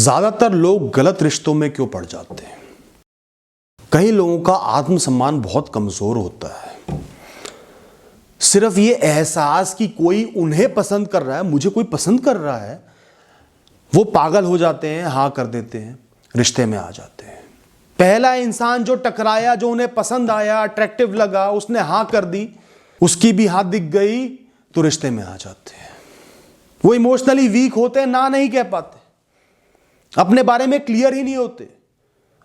ज्यादातर लोग गलत रिश्तों में क्यों पड़ जाते हैं? कई लोगों का आत्मसम्मान बहुत कमजोर होता है। सिर्फ ये एहसास कि कोई उन्हें पसंद कर रहा है, मुझे कोई पसंद कर रहा है, वो पागल हो जाते हैं, हाँ कर देते हैं, रिश्ते में आ जाते हैं। पहला इंसान जो टकराया, जो उन्हें पसंद आया, अट्रैक्टिव लगा, उसने हाँ कर दी, उसकी भी हाथ दिख गई, तो रिश्ते में आ जाते हैं। वो इमोशनली वीक होते हैं, ना नहीं कह पाते, अपने बारे में क्लियर ही नहीं होते,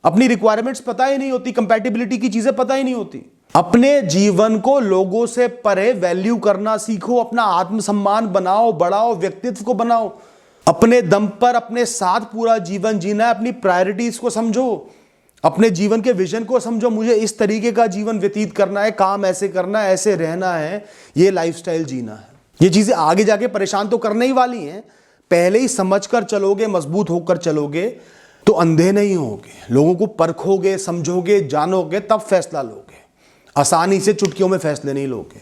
अपनी रिक्वायरमेंट्स पता ही नहीं होती, कंपैटिबिलिटी की चीजें पता ही नहीं होती। अपने जीवन को लोगों से परे वैल्यू करना सीखो, अपना आत्मसम्मान बनाओ, बढ़ाओ, व्यक्तित्व को बनाओ, अपने दम पर अपने साथ पूरा जीवन जीना है। अपनी प्रायोरिटीज को समझो, अपने जीवन के विजन को समझो, मुझे इस तरीके का जीवन व्यतीत करना है, काम ऐसे करना है, ऐसे रहना है, ये लाइफस्टाइल जीना है। ये चीजें आगे जाके परेशान तो करने ही वाली हैं। पहले ही समझकर चलोगे, मजबूत होकर चलोगे, तो अंधे नहीं होगे, लोगों को परखोगे, समझोगे, जानोगे, तब फैसला लोगे। आसानी से चुटकियों में फैसले नहीं लोगे,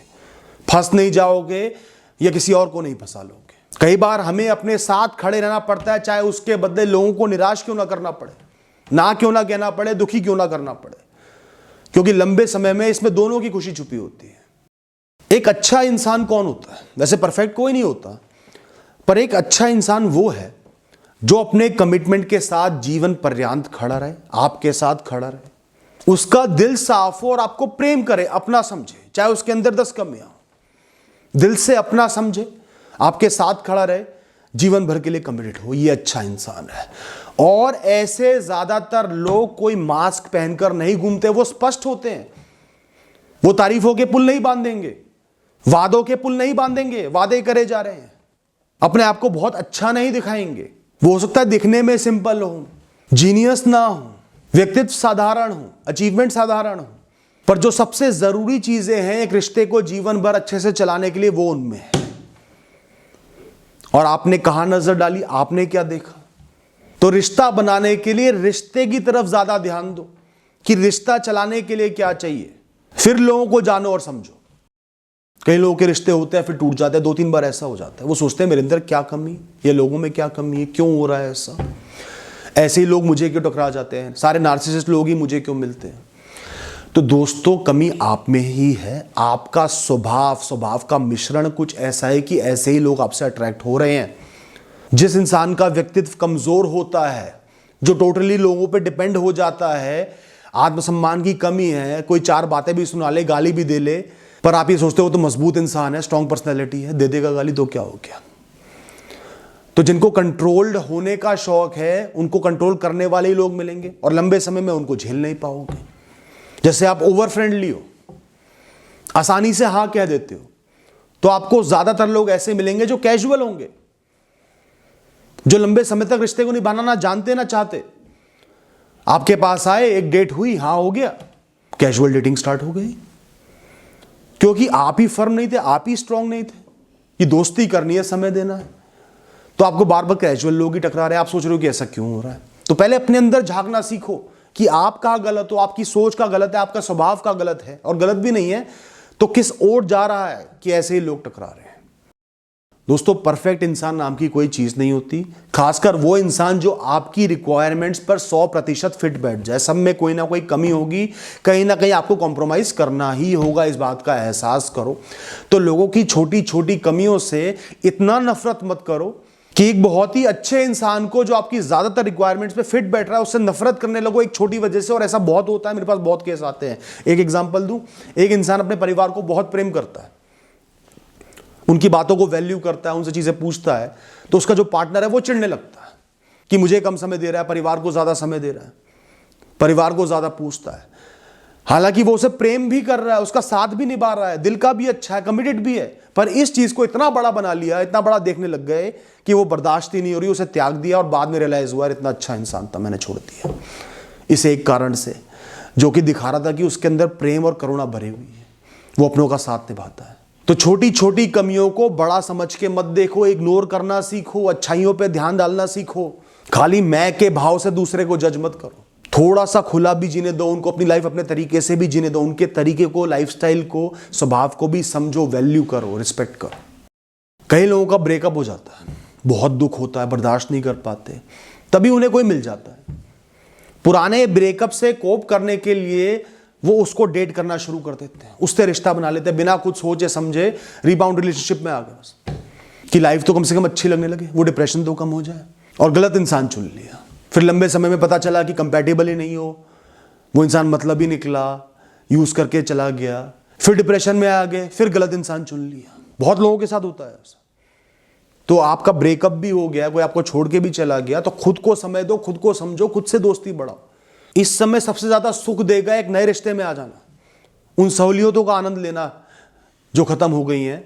फंस नहीं जाओगे या किसी और को नहीं फंसा लोगे। कई बार हमें अपने साथ खड़े रहना पड़ता है, चाहे उसके बदले लोगों को निराश क्यों ना करना पड़े, ना क्यों ना कहना पड़े, दुखी क्यों ना करना पड़े, क्योंकि लंबे समय में इसमें दोनों की खुशी छुपी होती है। एक अच्छा इंसान कौन होता है? वैसे परफेक्ट कोई नहीं होता, पर एक अच्छा इंसान वो है जो अपने कमिटमेंट के साथ जीवन पर्यंत खड़ा रहे, आपके साथ खड़ा रहे, उसका दिल साफ हो और आपको प्रेम करे, अपना समझे, चाहे उसके अंदर 10 कमियां हो, दिल से अपना समझे, आपके साथ खड़ा रहे, जीवन भर के लिए कमिटेड हो। ये अच्छा इंसान है। और ऐसे ज्यादातर लोग कोई मास्क पहनकर नहीं घूमते, वो स्पष्ट होते हैं। वो तारीफों के पुल नहीं बांधेंगे, वादों के पुल नहीं बांधेंगे, वादे करे जा रहे हैं, अपने आप को बहुत अच्छा नहीं दिखाएंगे। वो हो सकता है दिखने में सिंपल हो, जीनियस ना हो, व्यक्तित्व साधारण हो, अचीवमेंट साधारण हो, पर जो सबसे जरूरी चीजें हैं एक रिश्ते को जीवन भर अच्छे से चलाने के लिए, वो उनमें है। और आपने कहां नजर डाली, आपने क्या देखा? तो रिश्ता बनाने के लिए रिश्ते की तरफ ज्यादा ध्यान दो कि रिश्ता चलाने के लिए क्या चाहिए, फिर लोगों को जानो और समझो। कई लोगों के रिश्ते होते हैं, फिर टूट जाते हैं, 2-3 बार ऐसा हो जाता है। वो सोचते हैं मेरे अंदर क्या कमी, ये लोगों में क्या कमी है, क्यों हो रहा है ऐसा, ऐसे ही लोग मुझे क्यों टकरा जाते हैं, सारे नार्सिसिस्ट लोग ही मुझे क्यों मिलते हैं। तो दोस्तों, कमी आप में ही है। आपका स्वभाव का मिश्रण कुछ ऐसा है कि ऐसे ही लोग आपसे अट्रैक्ट हो रहे हैं। जिस इंसान का व्यक्तित्व कमजोर होता है, जो टोटली लोगों पे डिपेंड हो जाता है, आत्मसम्मान की कमी है, कोई 4 बातें भी सुना ले, गाली भी दे ले, पर आप ये सोचते हो तो मजबूत इंसान है, स्ट्रॉन्ग पर्सनैलिटी है, दे देगा गाली तो क्या हो गया। तो जिनको कंट्रोल्ड होने का शौक है, उनको कंट्रोल करने वाले ही लोग मिलेंगे और लंबे समय में उनको झेल नहीं पाओगे। जैसे आप ओवर फ्रेंडली हो, आसानी से हाँ कह देते हो, तो आपको ज्यादातर लोग ऐसे मिलेंगे जो कैजुअल होंगे, जो लंबे समय तक रिश्ते को निभाना ना जानते ना चाहते। आपके पास आए, एक डेट हुई, हाँ हो गया, कैजुअल डेटिंग स्टार्ट हो गई, क्योंकि आप ही फर्म नहीं थे, आप ही स्ट्रांग नहीं थे कि दोस्ती करनी है, समय देना है। तो आपको बार बार कैजुअल लोग ही टकरा रहे हैं, आप सोच रहे हो कि ऐसा क्यों हो रहा है। तो पहले अपने अंदर झांकना सीखो कि आप कहाँ गलत हो, आपकी सोच का गलत है, आपका स्वभाव का गलत है, और गलत भी नहीं है तो किस ओर जा रहा है कि ऐसे ही लोग टकरा रहे हैं। दोस्तों, परफेक्ट इंसान नाम की कोई चीज नहीं होती, खासकर वो इंसान जो आपकी रिक्वायरमेंट्स पर 100% फिट बैठ जाए। सब में कोई ना कोई कमी होगी, कहीं ना कहीं आपको कॉम्प्रोमाइज करना ही होगा, इस बात का एहसास करो। तो लोगों की छोटी छोटी कमियों से इतना नफरत मत करो कि एक बहुत ही अच्छे इंसान को, जो आपकी ज्यादातर रिक्वायरमेंट्स पे फिट बैठ रहा है, उससे नफरत करने लगो एक छोटी वजह से। और ऐसा बहुत होता है, मेरे पास बहुत केस आते हैं। एक एग्जांपल दूं, एक इंसान अपने परिवार को बहुत प्रेम करता है, उनकी बातों को वैल्यू करता है, उनसे चीजें पूछता है, तो उसका जो पार्टनर है वो चिढ़ने लगता है कि मुझे कम समय दे रहा है, परिवार को ज्यादा समय दे रहा है, परिवार को ज्यादा पूछता है। हालांकि वो उसे प्रेम भी कर रहा है, उसका साथ भी निभा रहा है, दिल का भी अच्छा है, कमिटेड भी है, पर इस चीज को इतना बड़ा बना लिया, इतना बड़ा देखने लग गए कि वो बर्दाश्त ही नहीं हो रही, उसे त्याग दिया। और बाद में रियलाइज हुआ इतना अच्छा इंसान था, मैंने छोड़ दिया, इस एक कारण से, जो कि दिखा रहा था कि उसके अंदर प्रेम और करुणा भरी हुई है, वो अपनों का साथ निभाता है। तो छोटी छोटी कमियों को बड़ा समझ के मत देखो, इग्नोर करना सीखो, अच्छाइयों पे ध्यान डालना सीखो। खाली मैं के भाव से दूसरे को जज मत करो, थोड़ा सा खुला भी जीने दो उनको, अपनी लाइफ अपने तरीके से भी जीने दो, उनके तरीके को, लाइफस्टाइल को, स्वभाव को भी समझो, वैल्यू करो, रिस्पेक्ट करो। कई लोगों का ब्रेकअप हो जाता है, बहुत दुख होता है, बर्दाश्त नहीं कर पाते, तभी उन्हें कोई मिल जाता है। पुराने ब्रेकअप से कोप करने के लिए वो उसको डेट करना शुरू कर देते हैं, उससे रिश्ता बना लेते हैं बिना कुछ सोचे समझे, रिबाउंड रिलेशनशिप में आ गए बस, कि लाइफ तो कम से कम अच्छी लगने लगे, वो डिप्रेशन तो कम हो जाए, और गलत इंसान चुन लिया। फिर लंबे समय में पता चला कि कंपैटिबल ही नहीं हो, वो इंसान मतलब ही निकला, यूज करके चला गया, फिर डिप्रेशन में आ गए, फिर गलत इंसान चुन लिया। बहुत लोगों के साथ होता है ऐसा। तो आपका ब्रेकअप भी हो गया, कोई आपको छोड़ के भी चला गया, तो खुद को समय दो, खुद को समझो, खुद से दोस्ती बढ़ाओ। इस समय सबसे ज्यादा सुख देगा एक नए रिश्ते में आ जाना, उन सहूलियतों का आनंद लेना जो खत्म हो गई हैं।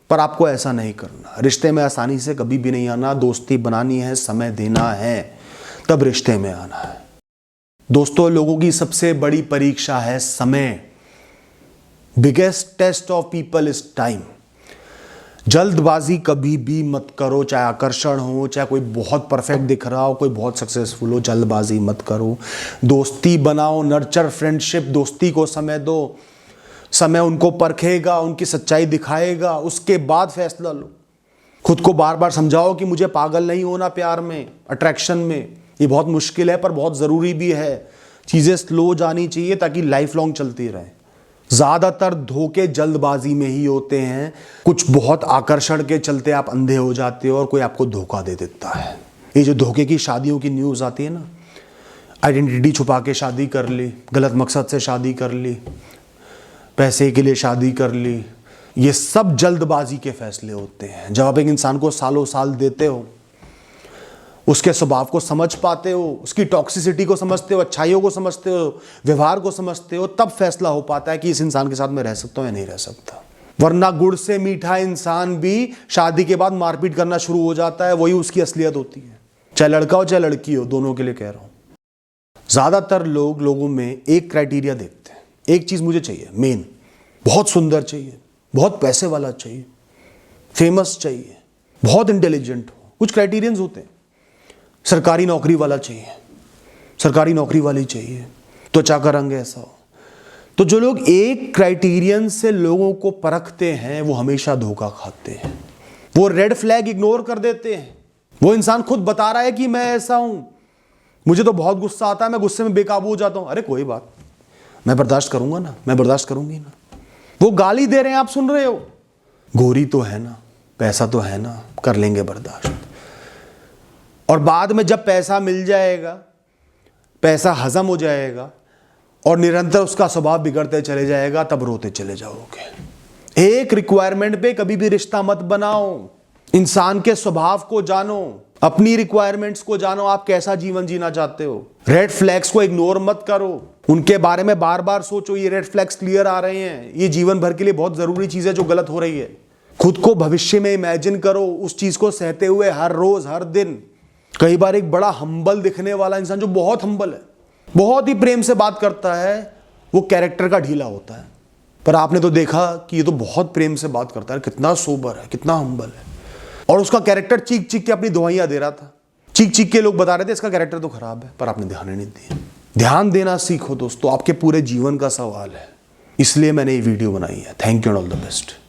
पर आपको ऐसा नहीं करना, रिश्ते में आसानी से कभी भी नहीं आना। दोस्ती बनानी है, समय देना है, तब रिश्ते में आना है। दोस्तों, लोगों की सबसे बड़ी परीक्षा है समय। Biggest test of people is time. जल्दबाजी कभी भी मत करो, चाहे आकर्षण हो, चाहे कोई बहुत परफेक्ट दिख रहा हो, कोई बहुत सक्सेसफुल हो, जल्दबाजी मत करो। दोस्ती बनाओ, नर्चर फ्रेंडशिप, दोस्ती को समय दो। समय उनको परखेगा, उनकी सच्चाई दिखाएगा, उसके बाद फैसला लो। खुद को बार बार समझाओ कि मुझे पागल नहीं होना प्यार में, अट्रैक्शन में। ये बहुत मुश्किल है पर बहुत ज़रूरी भी है। चीज़ें स्लो जानी चाहिए ताकि लाइफ लॉन्ग चलती रहे। ज़्यादातर धोखे जल्दबाजी में ही होते हैं। कुछ बहुत आकर्षण के चलते आप अंधे हो जाते हो और कोई आपको धोखा दे देता है। ये जो धोखे की शादियों की न्यूज़ आती है ना, आइडेंटिटी छुपा के शादी कर ली, गलत मकसद से शादी कर ली, पैसे के लिए शादी कर ली, ये सब जल्दबाजी के फैसले होते हैं। जब आप एक इंसान को सालों साल देते हो, उसके स्वभाव को समझ पाते हो, उसकी टॉक्सिसिटी को समझते हो, अच्छाइयों को समझते हो, व्यवहार को समझते हो, तब फैसला हो पाता है कि इस इंसान के साथ मैं रह सकता हूं या नहीं रह सकता। वरना गुड़ से मीठा इंसान भी शादी के बाद मारपीट करना शुरू हो जाता है, वही उसकी असलियत होती है। चाहे लड़का हो चाहे लड़की हो, दोनों के लिए कह रहा हूं। ज्यादातर लोगों में एक क्राइटेरिया देखते हैं, एक चीज मुझे चाहिए मेन, बहुत सुंदर चाहिए, बहुत पैसे वाला चाहिए, फेमस चाहिए, बहुत इंटेलिजेंट हो। कुछ क्राइटेरियंस होते हैं। सरकारी नौकरी वाला चाहिए, सरकारी नौकरी वाली चाहिए, त्वचा का रंग ऐसा हो। तो जो लोग एक क्राइटेरियन से लोगों को परखते हैं वो हमेशा धोखा खाते हैं। वो रेड फ्लैग इग्नोर कर देते हैं। वो इंसान खुद बता रहा है कि मैं ऐसा हूं, मुझे तो बहुत गुस्सा आता है, मैं गुस्से में बेकाबू हो जाता हूं। अरे कोई बात, मैं बर्दाश्त करूंगा ना, मैं बर्दाश्त करूंगी ना। वो गाली दे रहे हैं, आप सुन रहे हो, गोरी तो है ना, पैसा तो है ना, कर लेंगे बर्दाश्त। और बाद में जब पैसा मिल जाएगा, पैसा हजम हो जाएगा और निरंतर उसका स्वभाव बिगड़ते चले जाएगा, तब रोते चले जाओगे। एक रिक्वायरमेंट पे कभी भी रिश्ता मत बनाओ। इंसान के स्वभाव को जानो, अपनी रिक्वायरमेंट्स को जानो, आप कैसा जीवन जीना चाहते हो। रेड फ्लैग्स को इग्नोर मत करो, उनके बारे में बार बार सोचो। ये रेड फ्लैग्स क्लियर आ रहे हैं, ये जीवन भर के लिए बहुत जरूरी चीज है जो गलत हो रही है। खुद को भविष्य में इमेजिन करो, उस चीज को सहते हुए हर रोज हर दिन। कई बार एक बड़ा हम्बल दिखने वाला इंसान जो बहुत हम्बल है, बहुत ही प्रेम से बात करता है, वो कैरेक्टर का ढीला होता है। पर आपने तो देखा कि ये तो बहुत प्रेम से बात करता है, कितना सोबर है, कितना हम्बल है, और उसका कैरेक्टर चीख चीख के अपनी दुआइयां दे रहा था। चीख चीख के लोग बता रहे थे इसका कैरेक्टर तो खराब है, पर आपने ध्यान ही नहीं दिया। ध्यान देना सीखो दोस्तों, आपके पूरे जीवन का सवाल है। इसलिए मैंने ये वीडियो बनाई है। Thank you and all the best.